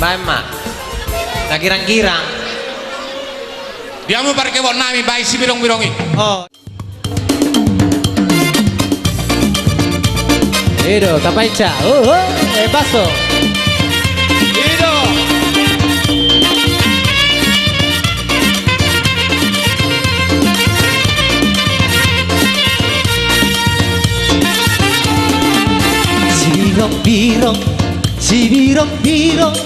Bama. Nah girang-girang. Dia mau pergi buat nami baik si birong-birongi. Oh. Ido, tapaicha. Paso. Ido. Sibirong-birong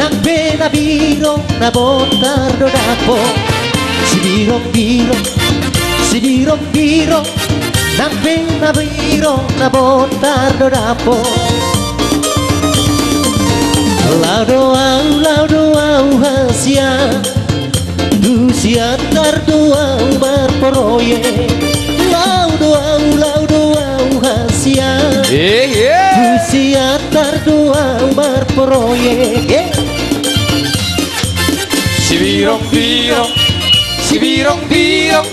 nang pena birong na botar do dapo. Sibirong-birong nang pena birong na botar do dapo. Laudo au hasia du siatar do au marporoye. Laudo au hasia siatar dua berproyek. Sibirong-birong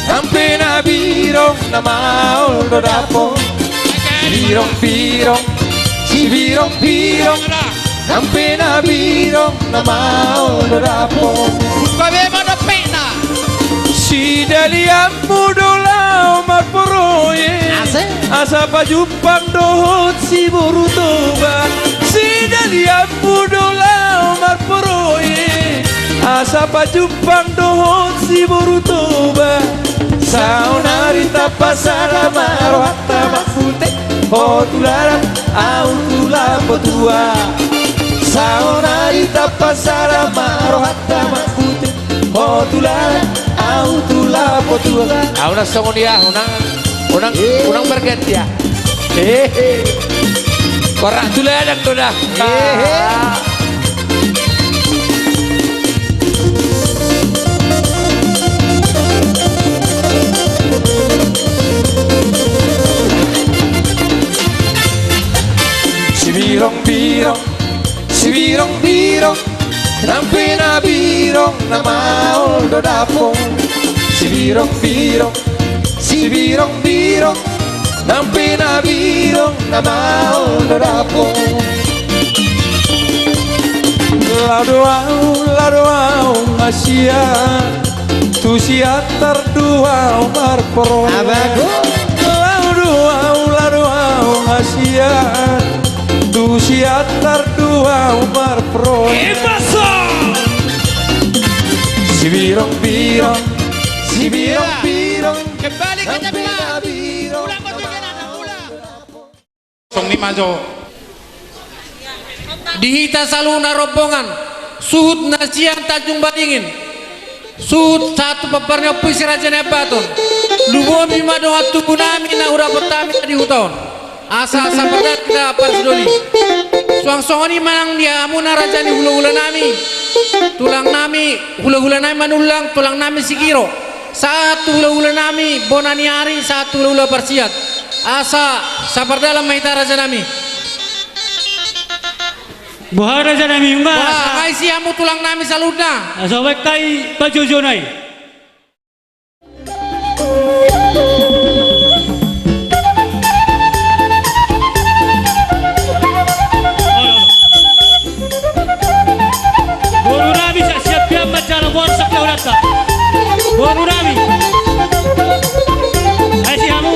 sampai nabirong na maul do dapo. Sibirong-birong sampai nabirong na maul do dapo. Bagaimana pena? Si Delia mudolau marporoye. Asa pajupang dohot si burutoba. Si Delia mudolau marporoye. Asa pajupang dohot si burutoba. Saunarita pasara marohata makfute. Hotulara au tula potua. Saunarita pasara marohata makfute. Hotulara au tula potua. Ahora songo dia unang berganti ya. Korak tula ada tu dah. Sibirong-birong sampai nabirong na maul do dapo. Sibirong-birong sampai nabirong na maul do dapo. Lado au Asia tu siatar dua marporo. Lado au Asia tu siatar dua marporo. Sibirong-birong kembali ke tempat. Ulang Song ni majo. Dihita saluna rombongan. Suhut nasian Tanjung Balingin. Suhut satu paparnya puisi Raja Nebaton. Lubomi madohat tukunami na ura pertami di hutan. Asa-asa perdat kita parsidoli. Suang-suangoni manang dia amuna raja ni hula-hula nami. Tulang nami hula-hula nami manulang tulang nami sikiro. Satu hula-hula nami bonaniari, satu hula-hula persiat. Asa sapardalam mahita raja nami. Buha raja nami unga. Wah, kai siamu tulang nami saludna. Asobek kai pajojonai. Buonu Rami, ayo siamu.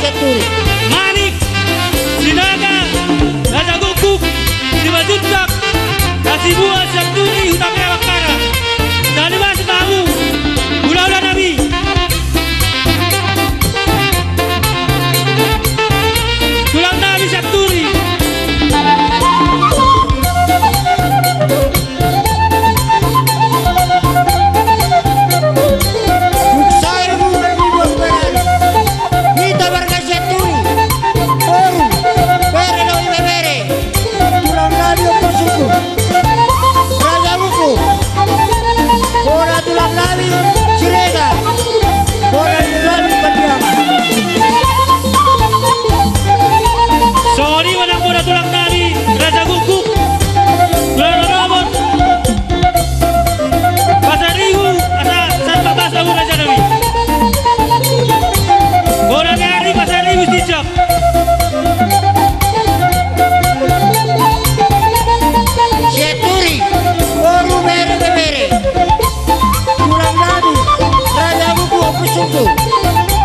Seturi. Manik, Sinaga, Raja Guguk, Simajutak, Kasibua, Saturi, Hutapnya Bakara. Dalimas tahu, Ula-ula Nabi. Tulang Nabi Saturi. Saya bukan dibuat beran. Kita warga Seturi. Oru, bere doi bere. Tulang nadi opo suku. Raja Buku. Bola tulang nadi Sirega. Bola nadi Padiama. Sorry manang bola tulang Nabi, Raja Guguk. Tulang Robot. Pasar Rihu, asa Santa Basa Raja Nabi. Bola Nabi Pasar Rihu Stijak. Seturi. Oru bere bere. Tulang nadi Raja Buku opo suku.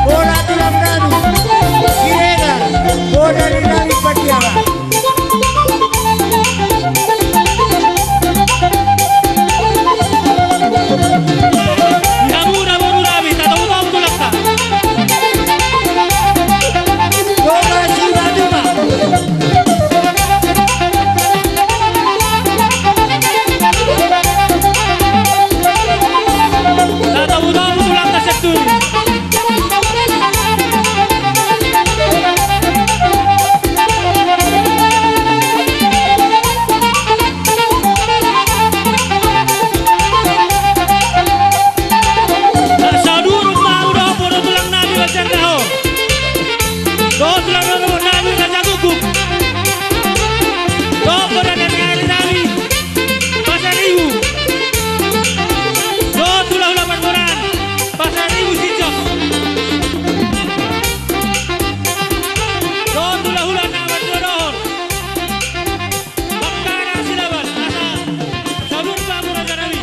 Bola tulang nadi Sirega. Bola nadi Padiama. Yamuna boru Nabi, tak tahu tulang tak. Bola Simaduma. Tak tahu tulang tak Saturi. Saduruk mau dah bodoh tulang Nabi macam dah. Doh tulang Nabi Raja Guguk. Doh bodoh Nabi Pasar Rihu. Doh tulang lapan boran Pasar Rihu Sijak. Doh tulang ulang nama jodoh. Bakara silaban asa sabun kamu Raja Nabi.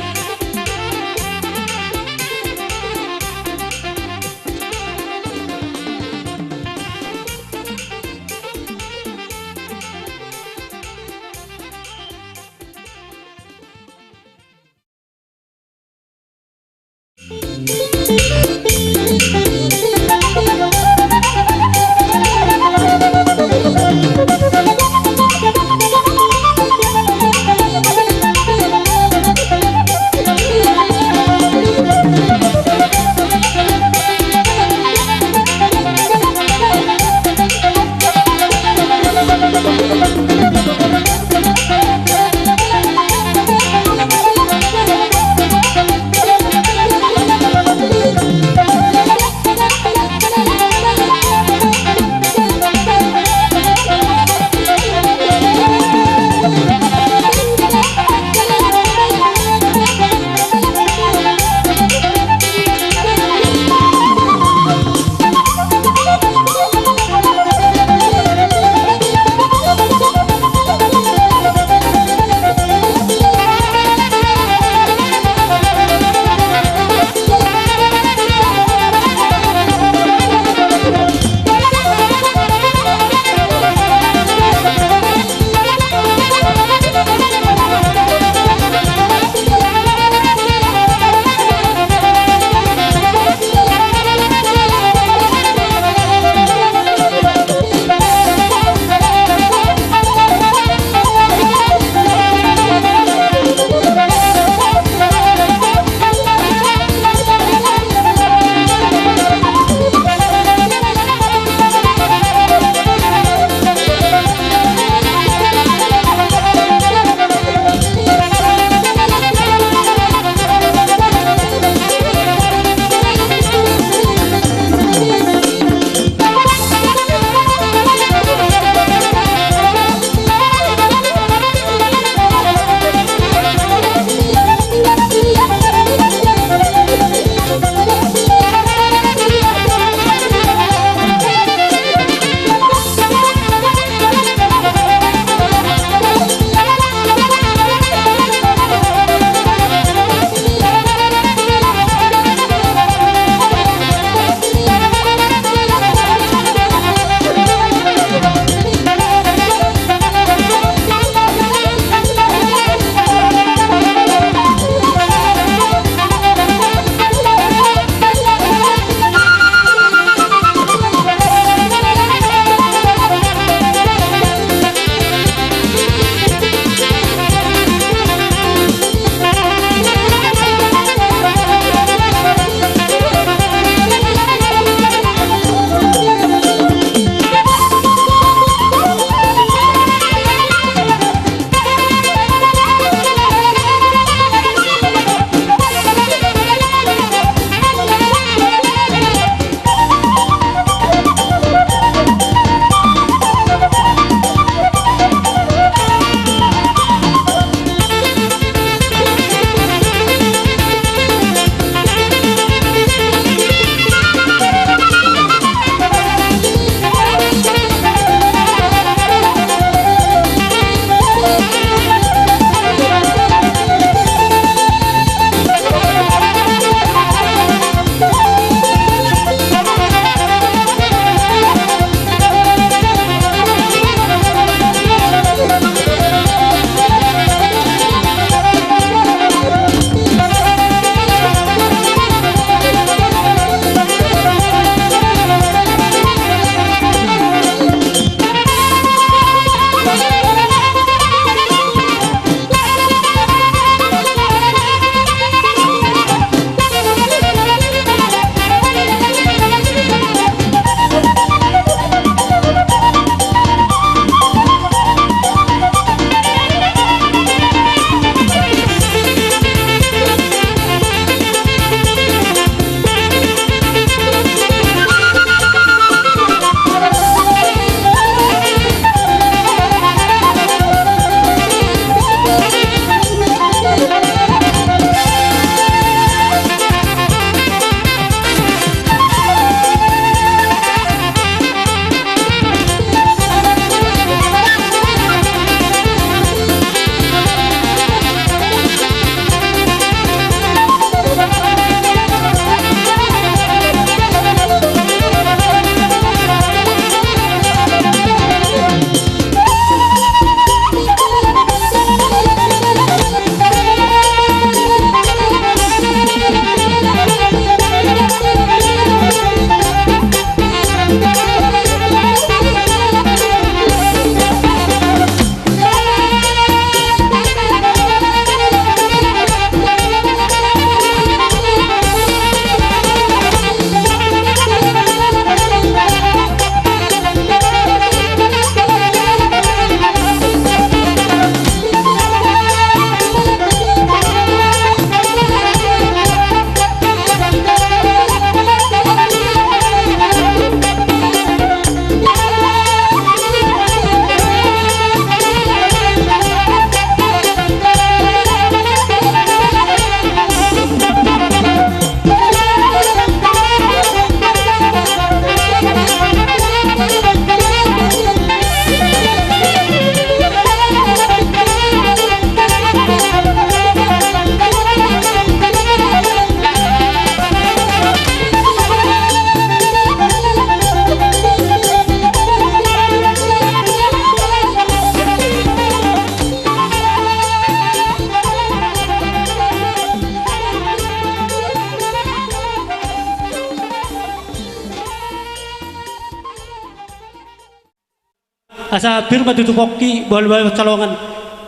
asa firma tu pokki bol bol calongan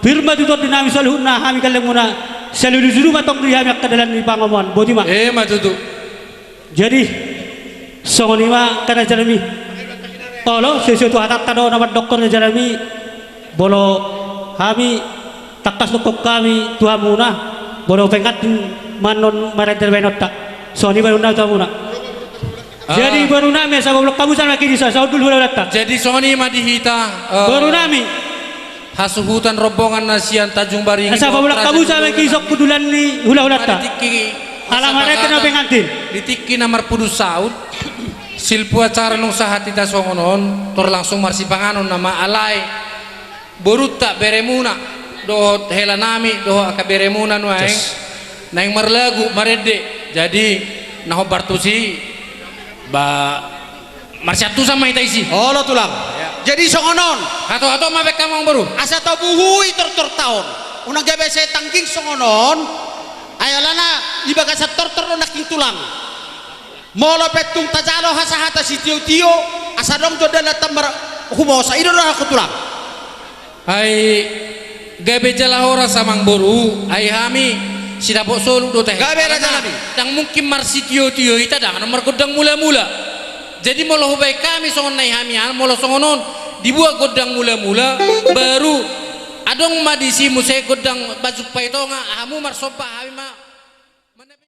firma tu dinami salihuna hami kalem muna selalu dulu matong di hami kadalan di pangomon bodi mah matutu jadi songoni mah kana jarami tolo sesuatu hatat kado nama dokter jarami bolo hami takas lokok kami tuha muna bolo pengat manon maradar benota soni baru na muna jadi baru nami sa goblok kamu sana kini sa dulu datang jadi soni madihita baru nami hasuhutan rombongan nasian Tanjung Baringin sa goblok kamu sana kini sok kudulan ni hula-hula ta alamannya kena pengantin ditiki namar pudus saud silpu acara nung sahat ita songonon tor langsung marsi panganon nama alai borut tak beremuna doh hela nami doh aka beremuna nuaeng naing marlagu marede jadi naho bartusi ba marsiatu sama ita isi lo tulang jadi songonon hato mabek kamang baru asa tau buhui tortor tahun unang gabe saya tangking songonon ayalana ibaga sa tortor lo naking tulang molo petung tajalo hasahata si tio asa dong jodala tambar humosa ido lo aku tulang ai gabe jalahora samang baru ai hami sidapok solu do teh gabe raja nabi dang mungkin marsi tio ita dang nomor godang mula-mula jadi molo hubai kami songon nai hamian molo songonon dibuat godang mula-mula baru adong madisi musai godang baju paitonga hamu marsopa hami ma